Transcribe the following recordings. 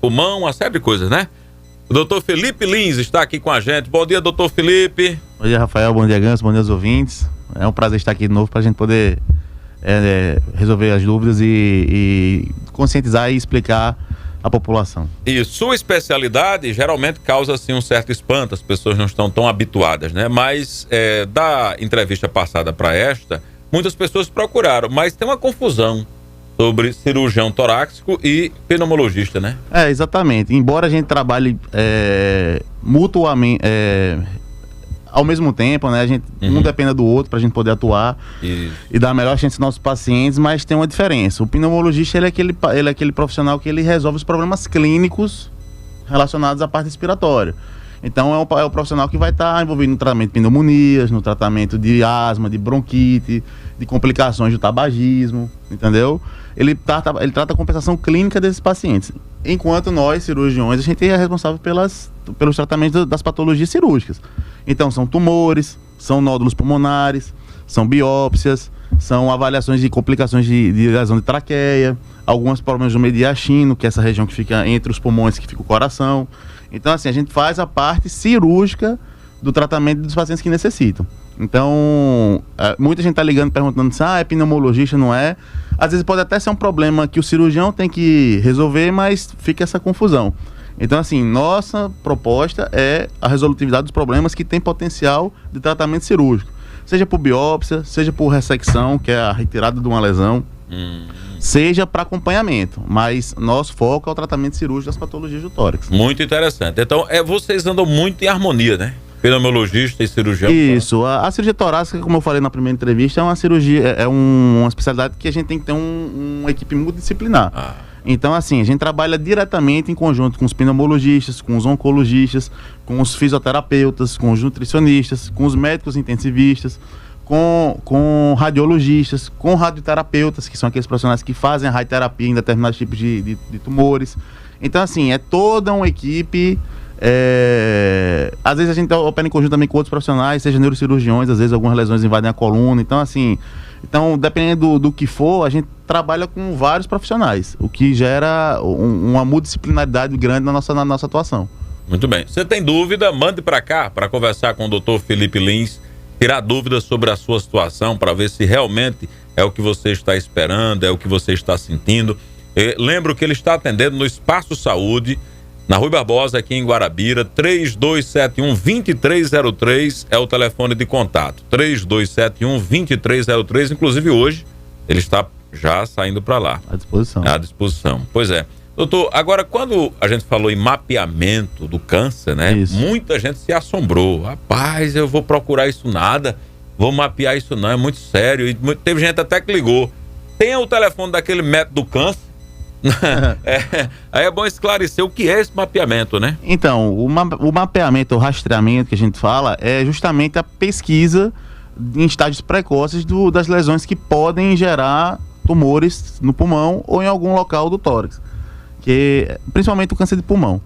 pulmão, uma série de coisas, né? O doutor Felipe Lins está aqui com a gente. Bom dia, doutor Felipe. Bom dia, Rafael. Bom dia, Ganso. Bom dia aos ouvintes. É um prazer estar aqui de novo para a gente poder resolver as dúvidas e conscientizar e explicar a população. E sua especialidade geralmente causa assim, um certo espanto, as pessoas não estão tão habituadas, né? Mas da entrevista passada para esta, muitas pessoas procuraram, mas tem uma confusão sobre cirurgião torácico e pneumologista, né? Exatamente. Embora a gente trabalhe mutuamente, ao mesmo tempo, né? A gente, um dependa do outro para a gente poder atuar e dar a melhor chance aos nossos pacientes, mas tem uma diferença. O pneumologista, ele é aquele profissional que ele resolve os problemas clínicos relacionados à parte respiratória. Então é o profissional que vai estar envolvido no tratamento de pneumonias, no tratamento de asma, de bronquite, de complicações do tabagismo, entendeu? Ele trata a compensação clínica desses pacientes. Enquanto nós, cirurgiões, a gente é responsável pelos tratamentos das patologias cirúrgicas. Então são tumores, são nódulos pulmonares, são biópsias, são avaliações de complicações de lesão de traqueia, alguns problemas do mediastino, que é essa região que fica entre os pulmões, que fica o coração. Então, assim, a gente faz a parte cirúrgica do tratamento dos pacientes que necessitam. Então, muita gente está ligando perguntando se é pneumologista, não é. Às vezes pode até ser um problema que o cirurgião tem que resolver, mas fica essa confusão. Então, assim, nossa proposta é a resolutividade dos problemas que tem potencial de tratamento cirúrgico. Seja por biópsia, seja por ressecção, que é a retirada de uma lesão, seja para acompanhamento, mas nosso foco é o tratamento cirúrgico das patologias do tórax. Muito interessante. Então, vocês andam muito em harmonia, né? Pneumologista e cirurgião. Isso. A cirurgia torácica, como eu falei na primeira entrevista, é uma cirurgia, uma especialidade que a gente tem que ter uma equipe multidisciplinar. Então, assim, a gente trabalha diretamente em conjunto com os pneumologistas, com os oncologistas, com os fisioterapeutas, com os nutricionistas, com os médicos intensivistas, com radiologistas, com radioterapeutas, que são aqueles profissionais que fazem a radioterapia em determinados tipos de tumores. Então, assim, é toda uma equipe. Às vezes a gente opera em conjunto também com outros profissionais, seja neurocirurgiões, às vezes algumas lesões invadem a coluna. Então, assim, dependendo do que for, a gente trabalha com vários profissionais, o que gera uma multidisciplinaridade grande na nossa atuação. Muito bem. Você tem dúvida? Mande para cá para conversar com o Dr. Felipe Lins, tirar dúvidas sobre a sua situação, para ver se realmente é o que você está esperando, é o que você está sentindo. Lembro que ele está atendendo no Espaço Saúde, na Rui Barbosa, aqui em Guarabira. 3271-2303 é o telefone de contato. 3271-2303. Inclusive hoje ele está já saindo para lá. À disposição. À disposição. Pois é. Doutor, agora quando a gente falou em mapeamento do câncer, né? Isso. Muita gente se assombrou. Rapaz, eu vou procurar isso nada, vou mapear isso não, é muito sério. E teve gente até que ligou. Tem o telefone daquele método do câncer? Aí é bom esclarecer o que é esse mapeamento, né? Então, o mapeamento, o rastreamento que a gente fala é justamente a pesquisa em estágios precoces das lesões que podem gerar tumores no pulmão ou em algum local do tórax, principalmente o câncer de pulmão.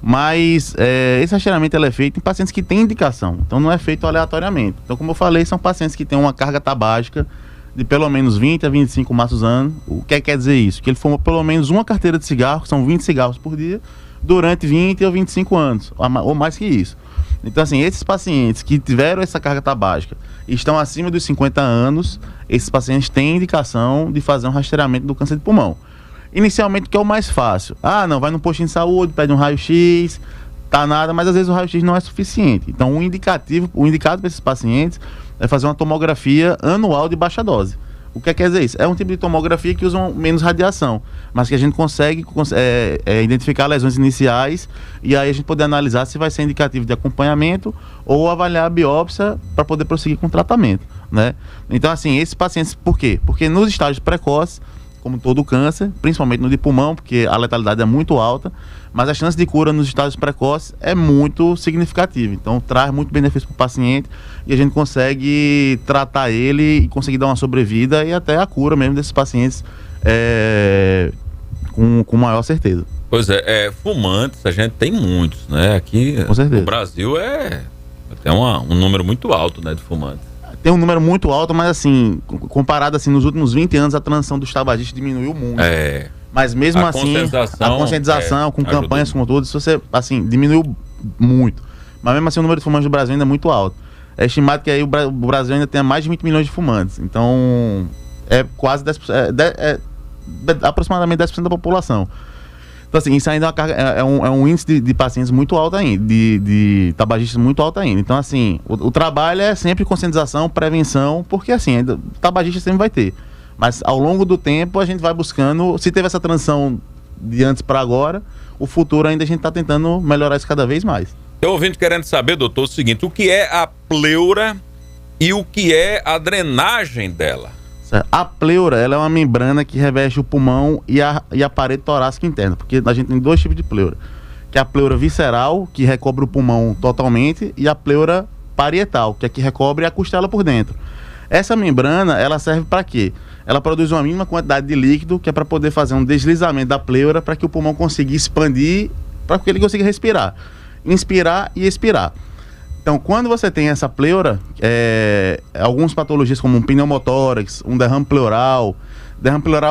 Mas esse rastreamento é feito em pacientes que têm indicação, então não é feito aleatoriamente. Então, como eu falei, são pacientes que têm uma carga tabágica de pelo menos 20 a 25 maços ano. O que quer dizer isso? Que ele fuma pelo menos uma carteira de cigarro, que são 20 cigarros por dia, durante 20 ou 25 anos, ou mais que isso. Então, assim, esses pacientes que tiveram essa carga tabágica e estão acima dos 50 anos, esses pacientes têm indicação de fazer um rastreamento do câncer de pulmão. Inicialmente, o que é o mais fácil? Não, vai no postinho de saúde, pede um raio-x, tá nada, mas às vezes o raio-x não é suficiente. Então, o indicado para esses pacientes é fazer uma tomografia anual de baixa dose. O que quer dizer isso? É um tipo de tomografia que usa menos radiação, mas que a gente consegue identificar lesões iniciais e aí a gente poder analisar se vai ser indicativo de acompanhamento ou avaliar a biópsia para poder prosseguir com o tratamento, né? Então, assim, esses pacientes, por quê? Porque nos estágios precoces, como todo câncer, principalmente no de pulmão, porque a letalidade é muito alta, mas a chance de cura nos estágios precoces é muito significativa. Então, traz muito benefício para o paciente e a gente consegue tratar ele e conseguir dar uma sobrevida e até a cura mesmo desses pacientes com maior certeza. Pois fumantes a gente tem muitos, né? Aqui no Brasil tem um número muito alto, né, de fumantes. Tem um número muito alto, mas assim, comparado assim, nos últimos 20 anos, a transição dos tabagistas diminuiu muito. Mas mesmo A assim, a conscientização, conscientização com ajudou campanhas, muito. com tudo, isso você, assim, diminuiu muito. Mas mesmo assim o número de fumantes do Brasil ainda é muito alto. É estimado que aí o Brasil ainda tenha mais de 20 milhões de fumantes. Então, é quase 10%, aproximadamente 10% da população. Então, assim, isso ainda é uma carga, é um índice de pacientes muito alto ainda, de tabagistas muito alto ainda. Então, assim, o trabalho é sempre conscientização, prevenção, porque, assim, ainda, tabagista sempre vai ter. Mas, ao longo do tempo, a gente vai buscando, se teve essa transição de antes para agora, o futuro ainda a gente está tentando melhorar isso cada vez mais. Tem ouvinte querendo saber, doutor, o seguinte: o que é a pleura e o que é a drenagem dela? A pleura, ela é uma membrana que reveste o pulmão e a parede torácica interna, porque a gente tem dois tipos de pleura, que é a pleura visceral, que recobre o pulmão totalmente, e a pleura parietal, que é que recobre a costela por dentro. Essa membrana, ela serve para quê? Ela produz uma mínima quantidade de líquido, que é para poder fazer um deslizamento da pleura, para que o pulmão consiga expandir, para que ele consiga respirar, inspirar e expirar. Então, quando você tem essa pleura, algumas patologias como um pneumotórax, um derrame pleural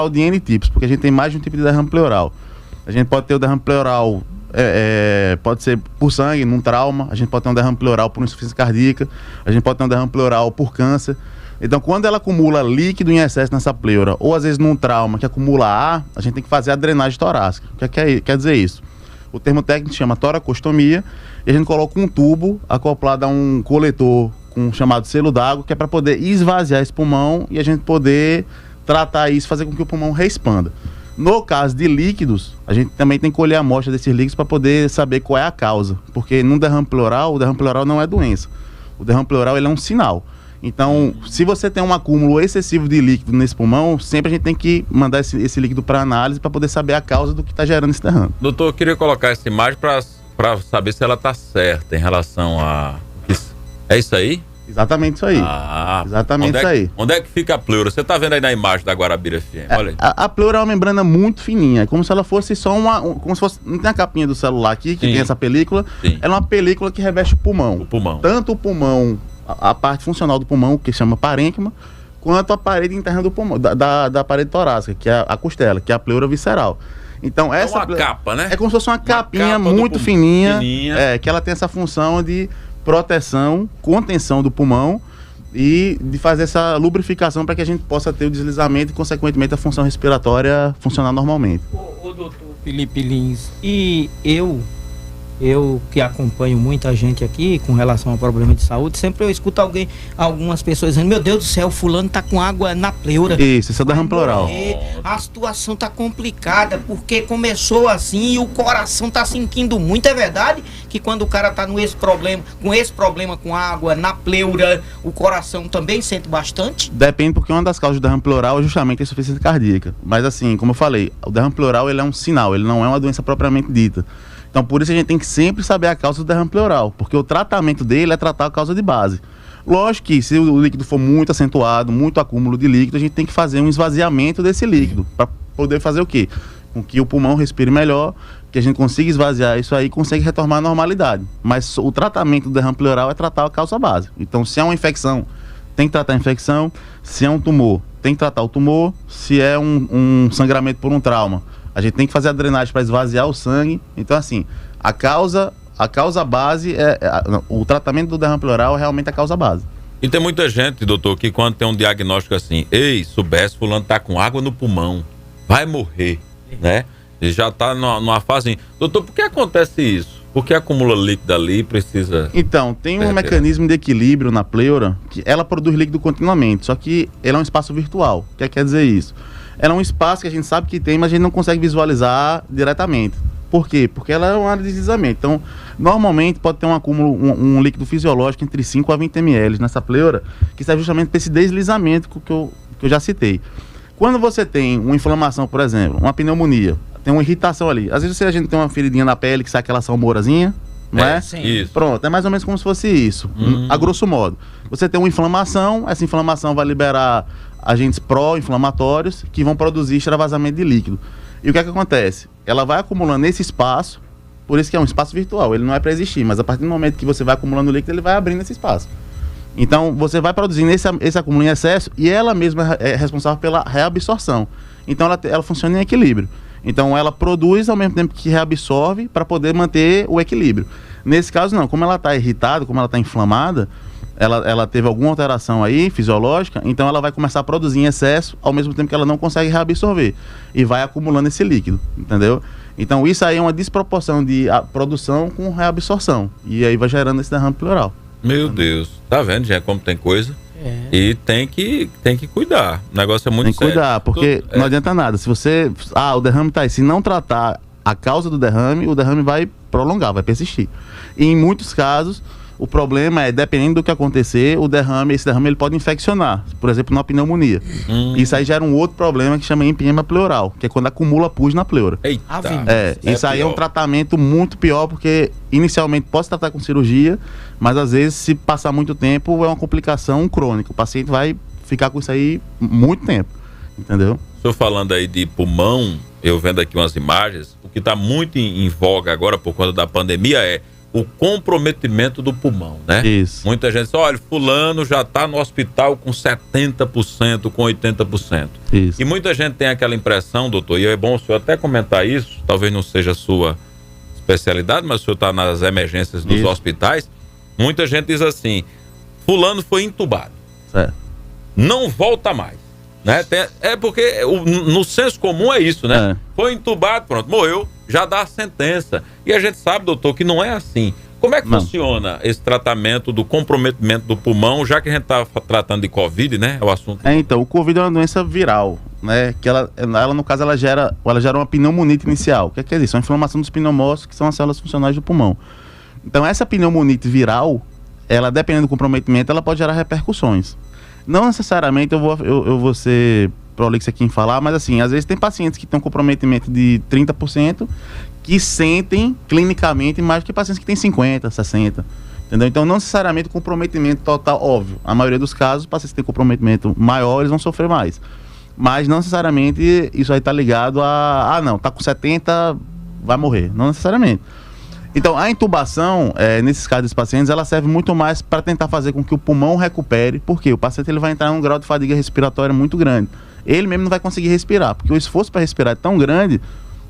de N tipos, porque a gente tem mais de um tipo de derrame pleural. A gente pode ter o derrame pleural, pode ser por sangue, num trauma, a gente pode ter um derrame pleural por insuficiência cardíaca, a gente pode ter um derrame pleural por câncer. Então, quando ela acumula líquido em excesso nessa pleura, ou às vezes num trauma que acumula ar, a gente tem que fazer a drenagem torácica. O que quer dizer isso? O termo técnico se chama toracostomia, e a gente coloca um tubo acoplado a um coletor com chamado selo d'água, que é para poder esvaziar esse pulmão e a gente poder tratar isso, fazer com que o pulmão reexpanda. No caso de líquidos, a gente também tem que colher a amostra desses líquidos para poder saber qual é a causa, porque no derrame pleural, o derrame pleural não é doença. O derrame pleural, ele é um sinal. Então, se você tem um acúmulo excessivo de líquido nesse pulmão, sempre a gente tem que mandar esse líquido para análise para poder saber a causa do que está gerando esse derrame. Doutor, eu queria colocar essa imagem para saber se ela está certa em relação a... É isso aí? Exatamente isso aí. Exatamente isso aí. Onde é que fica a pleura? Você está vendo aí na imagem da Guarabira FM? Olha aí. A pleura é uma membrana muito fininha, é como se ela fosse só como se fosse, não tem a capinha do celular aqui, que tem essa película. Sim. Ela é uma película que reveste o pulmão. O pulmão. Tanto o pulmão, a parte funcional do pulmão, que chama parênquima, quanto a parede interna do pulmão, da parede torácica, que é a costela, que é a pleura visceral. Então, essa uma capa, né? É como se fosse uma capinha capa muito fininha, que ela tem essa função de proteção, contenção do pulmão e de fazer essa lubrificação para que a gente possa ter o deslizamento e, consequentemente, a função respiratória funcionar normalmente. O doutor Felipe Lins, e eu que acompanho muita gente aqui com relação ao problema de saúde, sempre eu escuto algumas pessoas dizendo: meu Deus do céu, fulano tá com água na pleura. Isso é derrame pleural. A situação tá complicada, porque começou assim e o coração tá sentindo muito. É verdade que quando o cara tá com esse problema com água na pleura, o coração também sente bastante? Depende, porque uma das causas do derrame pleural é justamente a insuficiência cardíaca. Mas assim, como eu falei, o derrame pleural, ele é um sinal, ele não é uma doença propriamente dita. Então, por isso a gente tem que sempre saber a causa do derrame pleural, porque o tratamento dele é tratar a causa de base. Lógico que se o líquido for muito acentuado, muito acúmulo de líquido, a gente tem que fazer um esvaziamento desse líquido, para poder fazer o quê? Com que o pulmão respire melhor, que a gente consiga esvaziar isso aí e consiga retomar a normalidade. Mas o tratamento do derrame pleural é tratar a causa base. Então, se é uma infecção, tem que tratar a infecção. Se é um tumor, tem que tratar o tumor. Se é um sangramento por um trauma, a gente tem que fazer a drenagem para esvaziar o sangue. Então, assim, a causa base, o tratamento do derrame pleural é realmente a causa base. E tem muita gente, doutor, que quando tem um diagnóstico assim: ei, soubesse, fulano tá com água no pulmão, vai morrer, né? E já tá numa fase... Doutor, por que acontece isso? Por que acumula líquido ali e precisa... Então, tem um mecanismo de equilíbrio na pleura, que ela produz líquido continuamente, só que ele é um espaço virtual. O que quer dizer isso? Ela é um espaço que a gente sabe que tem, mas a gente não consegue visualizar diretamente. Por quê? Porque ela é uma área de deslizamento. Então, normalmente pode ter um acúmulo, um líquido fisiológico entre 5 a 20 ml nessa pleura, que serve justamente para esse deslizamento que eu já citei. Quando você tem uma inflamação, por exemplo, uma pneumonia, tem uma irritação ali. Às vezes a gente tem uma feridinha na pele que sai aquela salmourazinha, não é? Sim. Isso. Pronto, é mais ou menos como se fosse isso, a grosso modo. Você tem uma inflamação, essa inflamação vai liberar agentes pró-inflamatórios que vão produzir extravasamento de líquido. E o que é que acontece? Ela vai acumulando nesse espaço, por isso que é um espaço virtual, ele não é para existir, mas a partir do momento que você vai acumulando líquido, ele vai abrindo esse espaço. Então, você vai produzindo esse acúmulo em excesso e ela mesma é responsável pela reabsorção. Então, ela funciona em equilíbrio. Então ela produz ao mesmo tempo que reabsorve para poder manter o equilíbrio. Nesse caso não, como ela está irritada, como ela está inflamada, ela teve alguma alteração aí fisiológica, então ela vai começar a produzir em excesso ao mesmo tempo que ela não consegue reabsorver e vai acumulando esse líquido, entendeu? Então isso aí é uma desproporção de produção com reabsorção e aí vai gerando esse derrame pleural. Meu Deus, tá vendo, gente, como tem coisa? E tem que cuidar. O negócio é muito sério. Tem que cuidar, porque não adianta nada. Se você... o derrame tá aí. Se não tratar a causa do derrame, o derrame vai prolongar, vai persistir. E em muitos casos, o problema é, dependendo do que acontecer, esse derrame ele pode infeccionar. Por exemplo, na pneumonia. Isso aí gera um outro problema que chama empiema pleural, que é quando acumula pus na pleura. Eita. Isso aí é um tratamento muito pior, porque inicialmente pode se tratar com cirurgia, mas às vezes, se passar muito tempo, é uma complicação crônica. O paciente vai ficar com isso aí muito tempo, entendeu? O senhor falando aí de pulmão, eu vendo aqui umas imagens, o que está muito em voga agora por conta da pandemia é o comprometimento do pulmão, né? Isso. Muita gente diz, olha, fulano já está no hospital com 70%, com 80%. Isso. E muita gente tem aquela impressão, doutor, e é bom o senhor até comentar isso, talvez não seja a sua especialidade, mas o senhor está nas emergências dos hospitais, muita gente diz assim, fulano foi entubado. Certo. Não volta mais. Né? É porque no senso comum é isso, né? Foi entubado, pronto, morreu, já dá a sentença. E a gente sabe, doutor, que não é assim. Como é que funciona esse tratamento do comprometimento do pulmão, já que a gente está tratando de Covid, né? É o assunto. Então, o Covid é uma doença viral, né? Que ela no caso, ela gera uma pneumonite inicial. O que é isso? É uma inflamação dos pneumócitos, que são as células funcionais do pulmão. Então, essa pneumonite viral, ela, dependendo do comprometimento, ela pode gerar repercussões. Não necessariamente eu vou ser prolixo aqui em falar, mas assim, às vezes tem pacientes que têm um comprometimento de 30% que sentem clinicamente mais do que pacientes que têm 50%, 60%. Entendeu? Então, não necessariamente comprometimento total, óbvio. A maioria dos casos, pacientes que têm comprometimento maior, eles vão sofrer mais. Mas não necessariamente isso aí está ligado não, tá com 70%, vai morrer. Não necessariamente. Então, a intubação, nesses casos dos pacientes, ela serve muito mais para tentar fazer com que o pulmão recupere, porque o paciente ele vai entrar em um grau de fadiga respiratória muito grande. Ele mesmo não vai conseguir respirar, porque o esforço para respirar é tão grande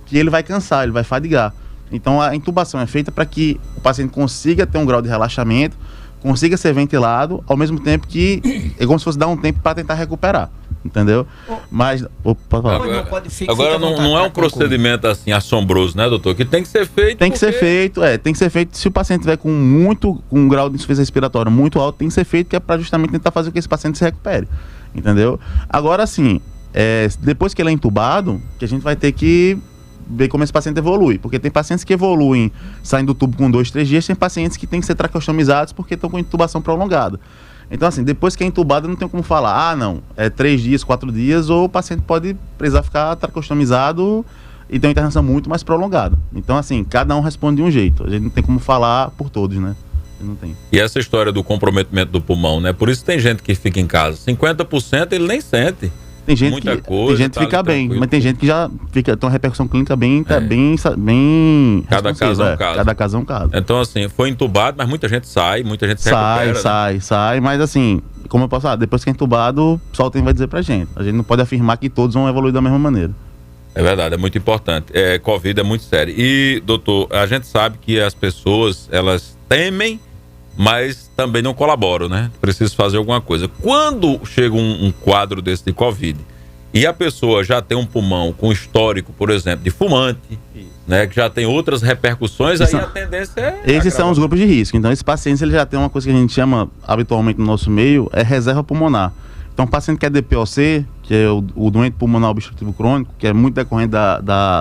que ele vai cansar, ele vai fadigar. Então, a intubação é feita para que o paciente consiga ter um grau de relaxamento, consiga ser ventilado, ao mesmo tempo que é como se fosse dar um tempo para tentar recuperar. Entendeu? Mas agora não é um procedimento assim assombroso, né, doutor? Que tem que ser feito. Tem que ser feito, tem que ser feito. Se o paciente tiver com um grau de insuficiência respiratória muito alto, tem que ser feito, que é para justamente tentar fazer com que esse paciente se recupere. Entendeu? Agora sim, depois que ele é entubado, que a gente vai ter que ver como esse paciente evolui, porque tem pacientes que evoluem saindo do tubo com 2, 3 dias, tem pacientes que têm que ser traqueostomizados porque estão com intubação prolongada. Então, assim, depois que é entubado, não tem como falar, não, 3 dias, 4 dias, ou o paciente pode precisar ficar traqueostomizado e ter uma internação muito mais prolongada. Então, assim, cada um responde de um jeito. A gente não tem como falar por todos, né? Não tem. E essa história do comprometimento do pulmão, né? Por isso tem gente que fica em casa. 50% ele nem sente. Tem gente que fica bem, mas tem gente que já tem uma repercussão clínica bem cada caso é um caso. Cada caso é um caso. Então, assim, foi entubado, mas muita gente sai, muita gente se recupera. Sai, mas assim, como eu posso falar, depois que é entubado, só o tempo vai dizer pra gente. A gente não pode afirmar que todos vão evoluir da mesma maneira. É verdade, é muito importante. Covid é muito sério. E, doutor, a gente sabe que as pessoas, elas temem, mas também não colaboram, né? Preciso fazer alguma coisa. Quando chega um quadro desse de Covid e a pessoa já tem um pulmão com histórico, por exemplo, de fumante, né? Que já tem outras repercussões, aí a tendência é... Esses são os grupos de risco. Então, esses pacientes, eles já têm uma coisa que a gente chama, habitualmente no nosso meio, reserva pulmonar. Então, o paciente que é DPOC, que é o doente pulmonar obstrutivo crônico, que é muito decorrente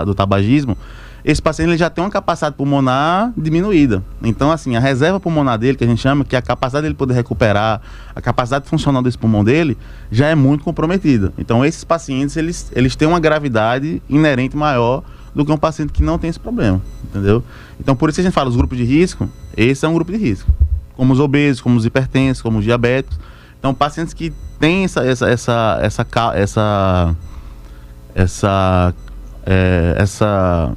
do tabagismo, esse paciente ele já tem uma capacidade pulmonar diminuída. Então, assim, a reserva pulmonar dele, que a gente chama, que é a capacidade dele poder recuperar, a capacidade funcional desse pulmão dele, já é muito comprometida. Então, esses pacientes, eles têm uma gravidade inerente maior do que um paciente que não tem esse problema, entendeu? Então, por isso que a gente fala, os grupos de risco, esse é um grupo de risco. Como os obesos, como os hipertensos, como os diabéticos. Então, pacientes que têm essa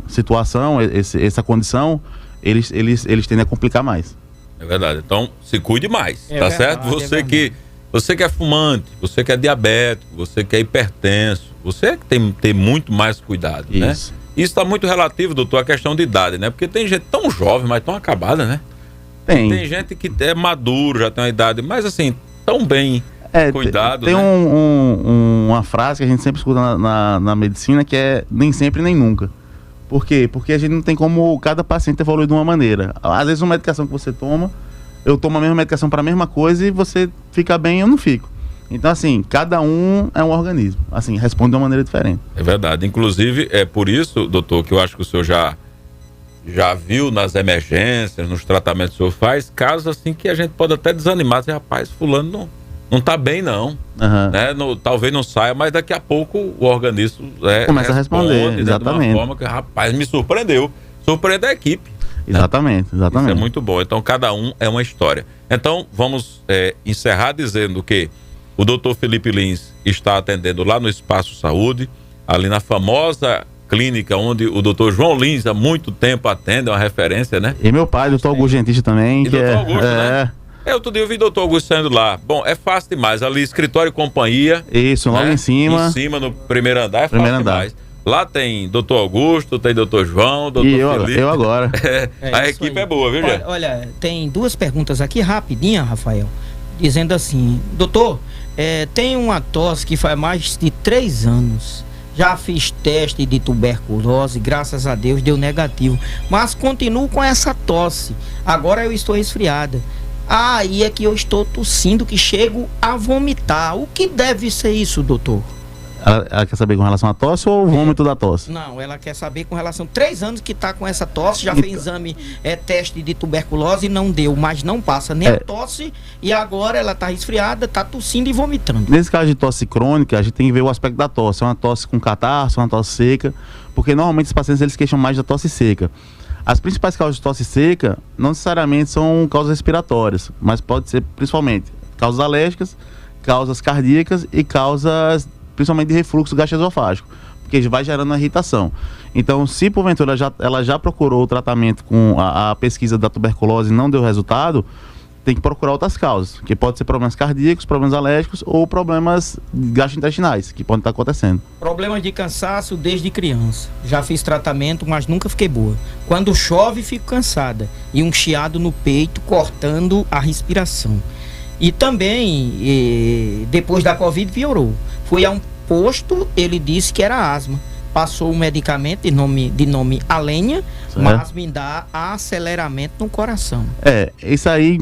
situação, essa condição, eles tendem a complicar mais. É verdade. Então, se cuide mais, tá certo? Você que é fumante, você que é diabético, você que é hipertenso, você que tem que ter muito mais cuidado, né? Isso está muito relativo, doutor, à questão de idade, né? Porque tem gente tão jovem, mas tão acabada, né? Tem gente que é maduro, já tem uma idade, mas assim, tão bem cuidado, tem né? Uma frase que a gente sempre escuta na medicina, que é nem sempre nem nunca. Por quê? Porque a gente não tem como cada paciente evoluir de uma maneira. Às vezes uma medicação que você toma, eu tomo a mesma medicação para a mesma coisa e você fica bem, eu não fico. Então, assim, cada um é um organismo. Assim, responde de uma maneira diferente. É verdade. Inclusive, é por isso, doutor, que eu acho que o senhor já viu nas emergências, nos tratamentos que o senhor faz, casos assim que a gente pode até desanimar. Dizer, rapaz, fulano não tá bem, não. Uhum. Né? Talvez não saia, mas daqui a pouco o organismo começa a responder, né? exatamente. De uma forma que, rapaz, me surpreendeu. Surpreende a equipe. Exatamente, né? exatamente. Isso é muito bom. Então, cada um é uma história. Então, vamos encerrar dizendo que o doutor Felipe Lins está atendendo lá no Espaço Saúde, ali na famosa clínica onde o doutor João Lins há muito tempo atende, é uma referência, né? E meu pai, doutor Augusto Gentista também. E doutor Augusto, né? Outro dia eu vi o doutor Augusto saindo lá. Bom, é fácil demais. Ali, escritório e companhia. Isso, logo em cima. Em cima, no primeiro andar, é primeiro fácil andar. demais. Lá tem doutor Augusto, tem doutor João, doutor Felipe. Eu agora. A equipe é boa, viu, gente? Olha, tem duas perguntas aqui rapidinha, Rafael. Dizendo assim, doutor, tem uma tosse que faz mais de 3 anos. Já fiz teste de tuberculose, graças a Deus deu negativo. Mas continuo com essa tosse. Agora eu estou resfriada. Aí é que eu estou tossindo, que chego a vomitar. O que deve ser isso, doutor? Ela quer saber com relação à tosse ou o vômito da tosse? Não, ela quer saber com relação a 3 anos que está com essa tosse, já fez exame, teste de tuberculose e não deu, mas não passa nem a tosse, e agora ela está resfriada, está tossindo e vomitando. Nesse caso de tosse crônica, a gente tem que ver o aspecto da tosse. É uma tosse com catarro, uma tosse seca, porque normalmente os pacientes eles queixam mais da tosse seca. As principais causas de tosse seca não necessariamente são causas respiratórias, mas pode ser principalmente causas alérgicas, causas cardíacas e causas principalmente de refluxo gastroesofágico, porque vai gerando uma irritação. Então, se porventura ela já procurou o tratamento com a pesquisa da tuberculose e não deu resultado, tem que procurar outras causas, que pode ser problemas cardíacos, problemas alérgicos ou problemas gastrointestinais, que podem estar acontecendo. Problema de cansaço desde criança. Já fiz tratamento, mas nunca fiquei boa. Quando chove, fico cansada. E um chiado no peito, cortando a respiração. E também, depois da Covid, piorou. Fui a um posto, ele disse que era asma. Passou um medicamento de nome Alenia, mas me dá aceleramento no coração. Isso aí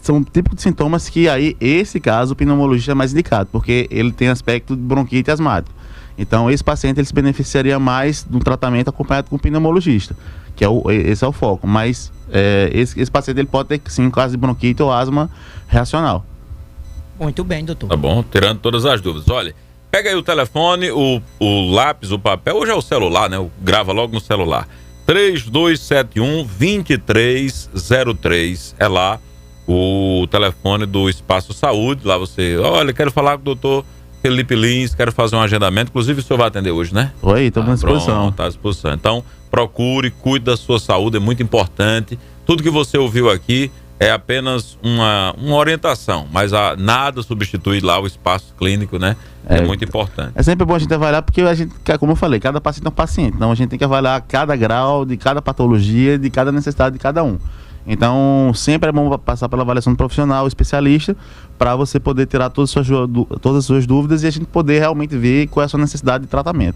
são tipos de sintomas que aí, esse caso, o pneumologista é mais indicado, porque ele tem aspecto de bronquite asmático. Então, esse paciente ele se beneficiaria mais do tratamento acompanhado com o pneumologista, que esse é o foco. Mas esse paciente ele pode ter, sim, um caso de bronquite ou asma reacional. Muito bem, doutor. Tá bom, tirando todas as dúvidas. Olha, pega aí o telefone, o lápis, o papel, hoje é o celular, né? Grava logo no celular. 3271-2303. É lá o telefone do Espaço Saúde. Lá você, olha, quero falar com o doutor Felipe Lins, quero fazer um agendamento. Inclusive o senhor vai atender hoje, né? Oi, estamos à disposição. Está à disposição. Então, procure, cuide da sua saúde, é muito importante. Tudo que você ouviu aqui é apenas uma orientação, mas nada substitui lá o espaço clínico, né? É muito importante. É sempre bom a gente avaliar, porque a gente, como eu falei, cada paciente é um paciente. Então a gente tem que avaliar cada grau de cada patologia, de cada necessidade de cada um. Então sempre é bom passar pela avaliação do profissional, especialista, para você poder tirar todas as suas dúvidas e a gente poder realmente ver qual é a sua necessidade de tratamento.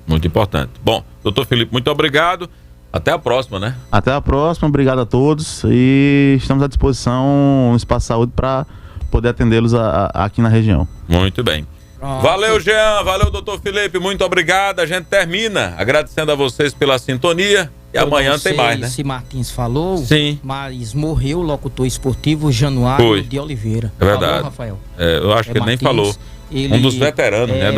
Muito importante. Bom, doutor Felipe, muito obrigado. Até a próxima, né? Até a próxima, obrigado a todos e estamos à disposição no Espaço Saúde para poder atendê-los aqui na região. Muito bem. Valeu, Jean, valeu, doutor Felipe, muito obrigado. A gente termina agradecendo a vocês pela sintonia e amanhã tem mais, né? Se Martins falou, sim, mas morreu o locutor esportivo Januário de Oliveira. É verdade. Falou, Rafael. Eu acho que ele nem falou. Um dos veteranos, né?